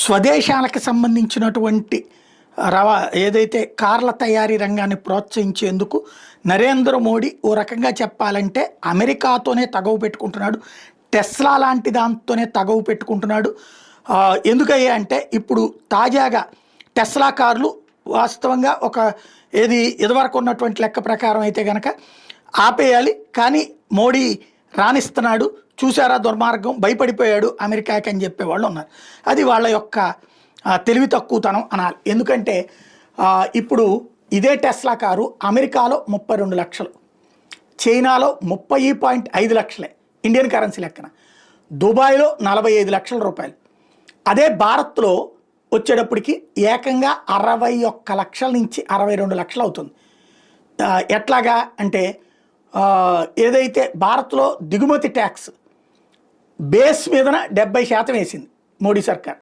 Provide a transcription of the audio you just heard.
స్వదేశాలకు సంబంధించినటువంటి రవా ఏదైతే కార్ల తయారీ రంగాన్ని ప్రోత్సహించేందుకు నరేంద్ర మోడీ ఓ రకంగా చెప్పాలంటే అమెరికాతోనే తగవు పెట్టుకుంటున్నాడు. టెస్లా లాంటి దాంతోనే తగవు పెట్టుకుంటున్నాడు. ఎందుకయ్యా అంటే ఇప్పుడు తాజాగా టెస్లా కార్లు వాస్తవంగా ఒక ఇదివరకు ఉన్నటువంటి లెక్క ప్రకారం అయితే కనుక ఆపేయాలి, కానీ మోడీ రాణిస్తున్నాడు, చూసారా దుర్మార్గం, భయపడిపోయాడు అమెరికాకి అని చెప్పేవాళ్ళు ఉన్నారు. అది వాళ్ళ యొక్క తెలివి తక్కువతనం అనాలి. ఎందుకంటే ఇప్పుడు ఇదే టెస్లా కారు అమెరికాలో 32 లక్షలు, చైనాలో 30.5 లక్షలే ఇండియన్ కరెన్సీ లెక్కన, దుబాయ్లో 45 లక్షల రూపాయలు. అదే భారత్లో వచ్చేటప్పటికి ఏకంగా 61 లక్షల నుంచి 62 లక్షలు అవుతుంది. ఎట్లాగా అంటే ఏదైతే భారత్లో దిగుమతి ట్యాక్స్ బేస్ మీదన 70% వేసింది మోడీ సర్కార్.